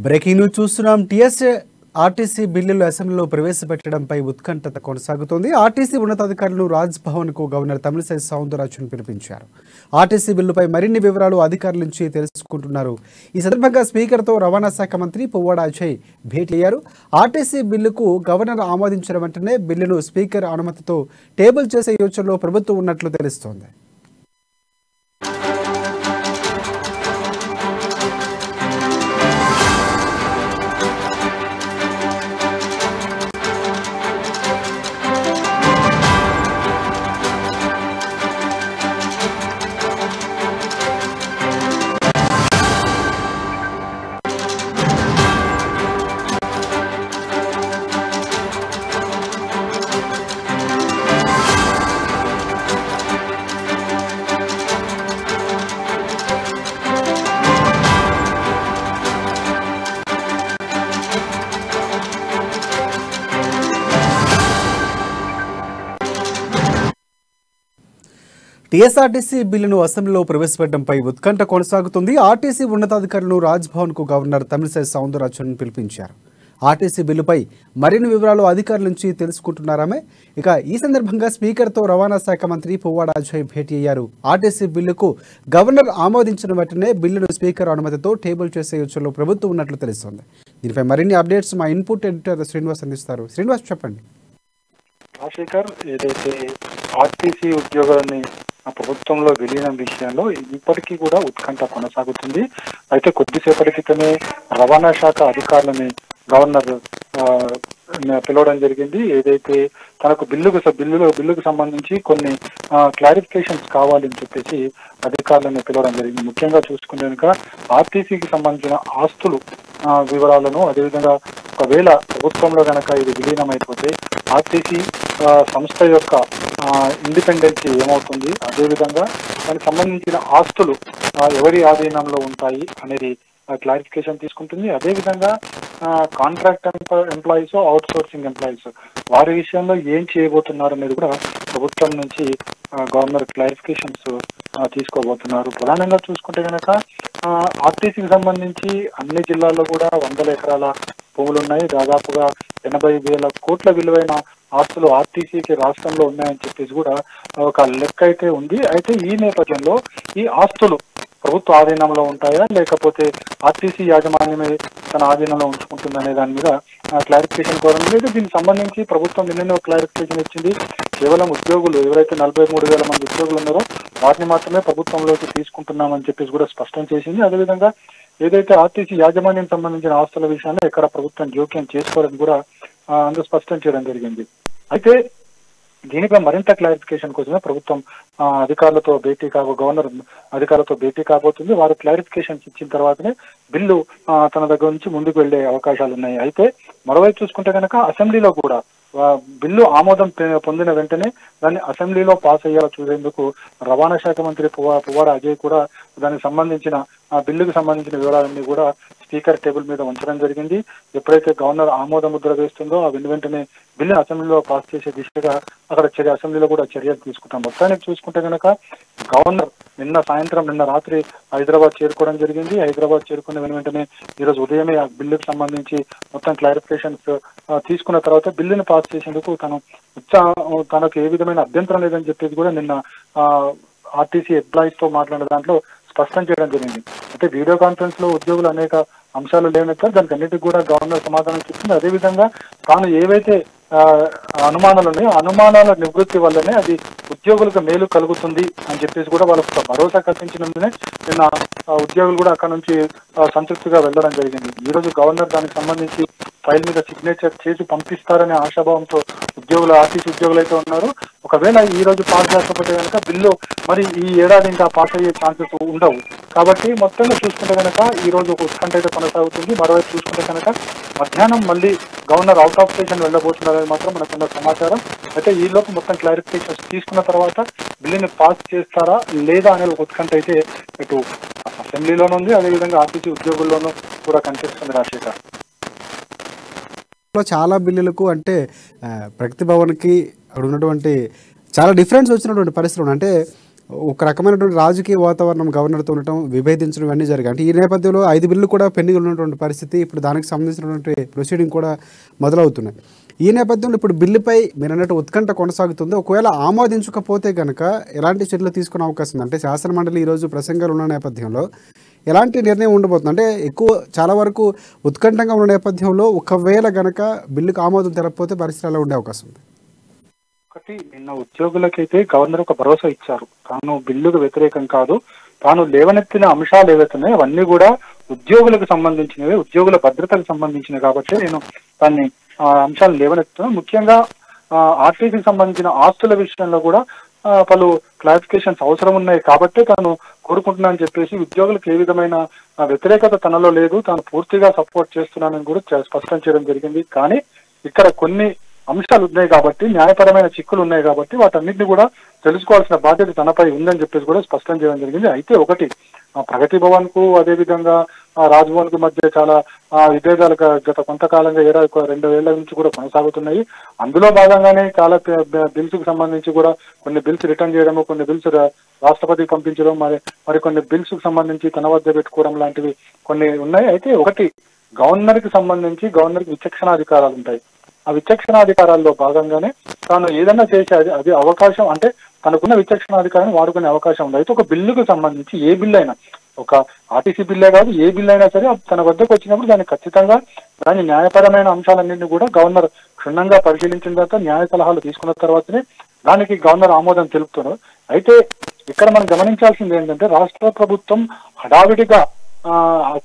Breaking news చూస్తున్నాం. RTC బిల్లులు అసెంబ్లీలో ప్రవేశపెట్టడంపై ఉత్కంఠత కొనసాగుతోంది. ఆర్టీసీ ఉన్నతాధికారులు రాజ్ భవన్ కు గవర్నర్ తమిళిసై సౌందరరాజన్ పిలిపించారు. ఆర్టీసీ బిల్లుపై మరిన్ని వివరాలు అధికారుల నుంచి తెలుసుకుంటున్నారు. ఈ సందర్భంగా స్పీకర్తో రవాణా శాఖ మంత్రి పువ్వాడ అజయ్ భేటీ అయ్యారు. ఆర్టీసీ బిల్లుకు గవర్నర్ ఆమోదించిన వెంటనే బిల్లును స్పీకర్ అనుమతితో టేబుల్ చేసే యోచనలో ప్రభుత్వం ఉన్నట్లు తెలుస్తోంది. టీఎస్ఆర్టీసీ బిల్లును అసెంబ్లీలో ప్రవేశపెట్టడంపై ఉత్కంఠ కొనసాగుతుంది. ఆర్టీసీ ఉన్నతాధికారులను రాజ్ భవన్ కు గవర్నర్ తమిళిసై సౌందరరాజన్ పిలిపించారు. ఆర్టీసీ బిల్లుపై మరిన్ని వివరాలు అధికారుల నుంచి తెలుసుకుంటున్నారామే. ఇక ఈ సందర్భంగా స్పీకర్తో రవాణా శాఖ మంత్రి పువ్వాడ అజయ్ భేటీ అయ్యారు. ఆర్టీసీ బిల్లుకు గవర్నర్ ఆమోదించిన వెంటనే బిల్లును స్పీకర్ అనుమతితో టేబుల్ చేసే యోచనలో ప్రభుత్వం ఉన్నట్లు తెలుస్తోంది. దీనిపై మరిన్ని అప్డేట్స్ మా ఇన్పుట్ ఎడిటర్ శ్రీనివాస్ అందిస్తారు. శ్రీనివాస్, చెప్పండి. రాజశేఖర్, ఏదైతే ఆర్టీసీ ఉద్యోగులని ప్రభుత్వంలో విలీనం విషయంలో ఇప్పటికీ కూడా ఉత్కంఠ కొనసాగుతుంది. అయితే కొద్దిసేపటి క్రితమే రవాణా శాఖ అధికారులని గవర్నర్ పిలవడం జరిగింది. ఏదైతే తనకు బిల్లుకు సంబంధించి కొన్ని క్లారిఫికేషన్స్ కావాలని చెప్పేసి అధికారులను పిలవడం జరిగింది. ముఖ్యంగా చూసుకుంటే కనుక ఆర్టీసీకి సంబంధించిన ఆస్తులు వివరాలను, అదేవిధంగా ఒకవేళ ప్రభుత్వంలో కనుక ఇది విలీనం అయిపోతే ఆర్టీసీ సంస్థ యొక్క ఇండిపెండెన్సీ ఏమవుతుంది, అదేవిధంగా దానికి సంబంధించిన ఆస్తులు ఎవరి ఆధీనంలో ఉంటాయి అనేది క్లారిఫికేషన్ తీసుకుంటుంది. అదేవిధంగా contract employees, out sourcing employees వారి విషయంలో ఏం చేయబోతున్నారు అనేది కూడా ప్రభుత్వం నుంచి గవర్నర్ క్లారిఫికేషన్స్ తీసుకోబోతున్నారు. ప్రధానంగా చూసుకుంటే కనుక ఆర్టీసీకి సంబంధించి అన్ని జిల్లాల్లో కూడా 100 ఎకరాల భూములు ఉన్నాయి. దాదాపుగా 80,000 కోట్ల విలువైన ఆస్తులు ఆర్టీసీకి రాష్ట్రంలో ఉన్నాయని చెప్పేసి కూడా ఒక లెక్క అయితే ఉంది. అయితే ఈ నేపథ్యంలో ఈ ఆస్తులు ప్రభుత్వ ఆధీనంలో ఉంటాయా, లేకపోతే ఆర్టీసీ యాజమాన్యమే తన ఆధీనంలో ఉంచుకుంటుందనే దాని మీద క్లారిఫికేషన్ కోరడం లేదు. దీనికి సంబంధించి ప్రభుత్వం నిన్ననే క్లారిఫికేషన్ ఇచ్చింది. కేవలం ఉద్యోగులు ఎవరైతే 43,000 మంది ఉద్యోగులు ఉన్నారో వాటిని మాత్రమే ప్రభుత్వంలోకి తీసుకుంటున్నామని చెప్పేసి కూడా స్పష్టం చేసింది. అదేవిధంగా ఏదైతే ఆర్టీసీ యాజమాన్యం సంబంధించిన ఆస్తుల విషయాల్లో ఎక్కడ ప్రభుత్వం జోక్యం చేసుకోవాలని కూడా అందులో స్పష్టం చేయడం జరిగింది. అయితే దీనిపై మరింత క్లారిఫికేషన్ కోసమే ప్రభుత్వం గవర్నర్ అధికారులతో భేటీ కాబోతుంది. వారు క్లారిఫికేషన్స్ ఇచ్చిన తర్వాతనే బిల్లు తన దగ్గర నుంచి ముందుకు వెళ్లే అవకాశాలు ఉన్నాయి. అయితే మరోవైపు చూసుకుంటే కనుక అసెంబ్లీలో కూడా బిల్లు ఆమోదం పొందిన వెంటనే దాన్ని అసెంబ్లీలో పాస్ అయ్యేలా చూసేందుకు రవాణా శాఖ మంత్రి పువ్వాడ అజయ్ కూడా దానికి సంబంధించిన బిల్లుకు సంబంధించిన వివరాలన్నీ కూడా స్పీకర్ టేబుల్ మీద ఉంచడం జరిగింది. ఎప్పుడైతే గవర్నర్ ఆమోద ముద్ర వేస్తుందో ఆ వెంటనే బిల్లు అసెంబ్లీలో పాస్ చేసే దిశగా అక్కడ అసెంబ్లీలో కూడా చర్యలు తీసుకుంటాం. మొత్తానికి చూసుకుంటే కనుక గవర్నర్ నిన్న రాత్రి హైదరాబాద్ చేరుకోవడం జరిగింది. హైదరాబాద్ చేరుకున్న వెంటనే ఈరోజు ఉదయమే ఆ బిల్లుకు సంబంధించి మొత్తం క్లారిఫికేషన్స్ తీసుకున్న తర్వాత బిల్లును పాస్ చేసేందుకు తనకు ఏ విధమైన అభ్యంతరం లేదని చెప్పేసి కూడా నిన్న ఆర్టీసీ ఎంప్లాయీస్ తో మాట్లాడిన దాంట్లో స్పష్టం చేయడం జరిగింది. అయితే వీడియో కాన్ఫరెన్స్ లో ఉద్యోగులు అనేక అంశాలు లేవనెత్తారు. దానికి అన్నిటికీ కూడా గవర్నర్ సమాధానం చెప్పింది. అదేవిధంగా తాను ఏవైతే అనుమానాలు ఉన్నాయో అనుమానాల నివృత్తి వల్లనే అది ఉద్యోగులకు మేలు కలుగుతుంది అని చెప్పేసి కూడా వాళ్ళకు భరోసా కల్పించినందునే నిన్న ఉద్యోగులు కూడా అక్కడ నుంచి సంతృప్తిగా వెళ్ళడం జరిగింది. ఈ రోజు గవర్నర్ దానికి సంబంధించి ఫైల్ మీద సిగ్నేచర్ చేసి పంపిస్తారనే ఆశాభావంతో ఆర్టీసీ ఉద్యోగులు అయితే ఉన్నారు. ఒకవేళ ఈ రోజు పాస్ కాకపోతే కనుక బిల్లు మరి ఈ ఏడాది ఇంకా పాస్ అయ్యే ఛాన్సెస్ ఉండవు. కాబట్టి మొత్తంగా చూసుకుంటే కనుక ఈ రోజు ఒక ఉత్కంఠ అయితే కొనసాగుతుంది. మరోవైపు చూసుకుంటే కనుక మధ్యాహ్నం మళ్ళీ గవర్నర్ అవుట్ ఆఫ్ స్టేషన్ వెళ్ళబోతున్నారని మాత్రం మనకున్న సమాచారం. అయితే ఈ లోపు మొత్తం క్లారిఫికేషన్స్ తీసుకున్న తర్వాత బిల్లుని పాస్ చేస్తారా లేదా అనే ఒక ఉత్కంఠ అయితే ఇటు అసెంబ్లీలోనూ ఉంది, అదేవిధంగా ఆర్టీసీ ఉద్యోగుల్లోనూ కూడా కనిపిస్తుంది. రాజశేఖర్, చాలా బిల్లులకు అంటే ప్రగతి భవన్కి అక్కడ ఉన్నటువంటి చాలా డిఫరెన్స్ వచ్చినటువంటి పరిస్థితులు అంటే ఒక రకమైనటువంటి రాజకీయ వాతావరణం గవర్నర్తో ఉండటం, విభేదించడం ఇవన్నీ జరిగాయి. అంటే ఈ నేపథ్యంలో 5 బిల్లు కూడా పెండింగ్ ఉన్నటువంటి పరిస్థితి. ఇప్పుడు దానికి సంబంధించినటువంటి ప్రొసీడింగ్ కూడా మొదలవుతున్నాయి. ఈ నేపథ్యంలో ఇప్పుడు బిల్లుపై మీరు అన్నట్టు ఉత్కంఠ కొనసాగుతుంది. ఒకవేళ ఆమోదించకపోతే కనుక ఎలాంటి చర్యలు తీసుకునే అవకాశం ఉంది? అంటే శాసనమండలి ఈరోజు ప్రసంగాలు ఉన్న నేపథ్యంలో ఎలాంటి నిర్ణయం ఉండబోతుంది? అంటే చాలా వరకు ఉత్కంఠంగా ఉన్న నేపథ్యంలో ఒకవేళ గనక బిల్లుకు ఆమోదం తెలపకపోతే పరిస్థితి ఎలా ఉండే అవకాశం ఉంది? ఒకటి, నిన్న ఉద్యోగులకైతే గవర్నర్ ఒక భరోసా ఇచ్చారు. తాను బిల్లుకు వ్యతిరేకం కాదు, తాను లేవనెత్తిన అంశాలు ఏవైతున్నాయో అవన్నీ కూడా ఉద్యోగులకు సంబంధించినవి, ఉద్యోగుల భద్రతకు సంబంధించినవి కాబట్టి నేను దాన్ని అంశాలను లేవనెత్తున్నాను. ముఖ్యంగా ఆర్టీసీకి సంబంధించిన ఆస్తుల విషయంలో కూడా పలు క్లారిఫికేషన్స్ అవసరం ఉన్నాయి కాబట్టి తాను కోరుకుంటున్నా అని చెప్పేసి ఉద్యోగులకు ఏ విధమైన వ్యతిరేకత తనలో లేదు, తాను పూర్తిగా సపోర్ట్ చేస్తున్నానని కూడా స్పష్టం చేయడం జరిగింది. కానీ ఇక్కడ కొన్ని అంశాలు ఉన్నాయి కాబట్టి, న్యాయపరమైన చిక్కులు ఉన్నాయి కాబట్టి వాటన్నిటిని కూడా తెలుసుకోవాల్సిన బాధ్యత తనపై ఉందని చెప్పేసి కూడా స్పష్టం చేయడం జరిగింది. అయితే ఒకటి, ప్రగతి భవన్ కు అదేవిధంగా రాజ్భవన్ కు మధ్య చాలా విభేదాలు గత కొంతకాలంగా 2 ఏళ్ల నుంచి కూడా కొనసాగుతున్నాయి. అందులో భాగంగానే చాలా బిల్స్ కు సంబంధించి కూడా కొన్ని బిల్స్ రిటర్న్ చేయడము, కొన్ని బిల్స్ రాష్ట్రపతికి పంపించడం, మరి కొన్ని బిల్స్ కు సంబంధించి తన వద్ద పెట్టుకోవడం లాంటివి కొన్ని ఉన్నాయి. అయితే ఒకటి, గవర్నర్ కి సంబంధించి గవర్నర్ కి విచక్షణాధికారాలు ఉంటాయి. ఆ విచక్షణాధికారాల్లో భాగంగానే తాను ఏదైనా చేసే అది అవకాశం, అంటే తనకున్న విచక్షణాధికారాన్ని వాడుకునే అవకాశం ఉంది. అయితే ఒక బిల్లుకు సంబంధించి ఏ బిల్లు అయినా, ఒక ఆర్టీసీ బిల్లే కాదు, ఏ బిల్లు అయినా సరే తన వద్దకు వచ్చినప్పుడు దాన్ని ఖచ్చితంగా దాని న్యాయపరమైన అంశాలన్నింటినీ కూడా గవర్నర్ క్షుణ్ణంగా పరిశీలించిన తర్వాత, న్యాయ సలహాలు తీసుకున్న తర్వాతనే దానికి గవర్నర్ ఆమోదం తెలుపుతున్నారు. అయితే ఇక్కడ మనం గమనించాల్సింది ఏంటంటే, రాష్ట్ర ప్రభుత్వం హడావిడిగా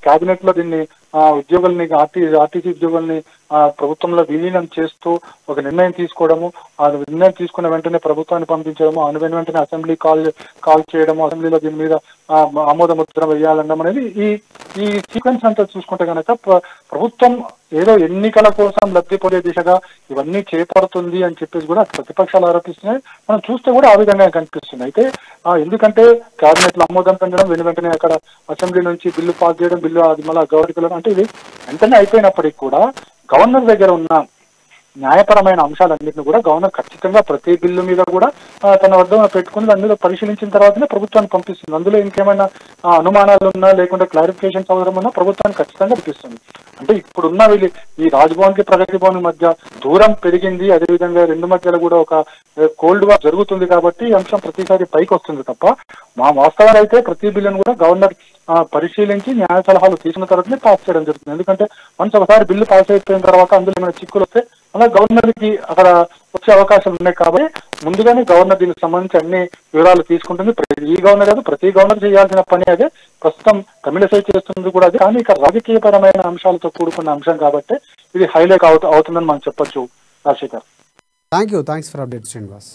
కేబినెట్ లో దీన్ని ఉద్యోగుల్ని ఆర్టీసీ ఉద్యోగుల్ని ప్రభుత్వంలో విలీనం చేస్తూ ఒక నిర్ణయం తీసుకోవడము, ఆ నిర్ణయం తీసుకున్న వెంటనే ప్రభుత్వాన్ని పంపించడము, వెంటనే అసెంబ్లీ కాల్ చేయడము, అసెంబ్లీలో దీని మీద ఆమోద ముద్ర వేయాలనడం అనేది ఈ సీక్వెన్స్ అంతా చూసుకుంటే కనుక ప్రభుత్వం ఏదో ఎన్నికల కోసం లబ్ధి పొందే దిశగా ఇవన్నీ చేపడుతుంది అని చెప్పేసి కూడా ప్రతిపక్షాలు ఆరోపిస్తున్నాయి. మనం చూస్తే కూడా ఆ విధంగా కనిపిస్తుంది. అయితే ఎందుకంటే కేబినెట్ లో ఆమోదం పొందడం, వెంటనే అక్కడ అసెంబ్లీ నుంచి బిల్లు పాస్ చేయడం, బిల్లు అది మళ్ళీ గవర్నర్ అంటే ఇది వెంటనే అయిపోయినప్పటికీ కూడా గవర్నర్ దగ్గర ఉన్న న్యాయపరమైన అంశాలన్నింటినీ కూడా గవర్నర్ ఖచ్చితంగా ప్రతి బిల్లు మీద కూడా తన వద్ద పెట్టుకుని దాని మీద పరిశీలించిన తర్వాతనే ప్రభుత్వానికి పంపిస్తుంది. అందులో ఇంకేమైనా అనుమానాలు ఉన్నా, లేకుంటే క్లారిఫికేషన్స్ అవసరం ఉన్నా ప్రభుత్వానికి ఖచ్చితంగా పంపిస్తుంది. అంటే ఇప్పుడున్న ఈ రాజ్భవన్ కి ప్రగతి భవన్ మధ్య దూరం పెరిగింది, అదేవిధంగా రెండు మధ్యలో కూడా ఒక కోల్డ్ వార్ జరుగుతుంది కాబట్టి ఈ అంశం ప్రతిసారి పైకి వస్తుంది తప్ప, మా వాస్తవాలు అయితే ప్రతి బిల్లును కూడా గవర్నర్ పరిశీలించి న్యాయ సలహాలు తీసుకున్న తర్వాతనే పాస్ చేయడం జరుగుతుంది. ఎందుకంటే ఒకసారి బిల్లు పాస్ అయిపోయిన తర్వాత అందులో ఏమైనా చిక్కులు వస్తే అలా గవర్నర్ కి అక్కడ వచ్చే అవకాశాలు ఉన్నాయి కాబట్టి ముందుగానే గవర్నర్ దీనికి సంబంధించి అన్ని వివరాలు తీసుకుంటుంది. ఈ గవర్నర్ కాదు, ప్రతి గవర్నర్ చేయాల్సిన పని అదే. ప్రస్తుతం తమిళసై చేస్తుంది కూడా అదే. కానీ ఇక్కడ రాజకీయపరమైన అంశాలతో కూడుకున్న అంశం కాబట్టి ఇది హైలైట్ అవుతుందని మనం చెప్పొచ్చు. Rajasekhar, thanks for update Srinivas.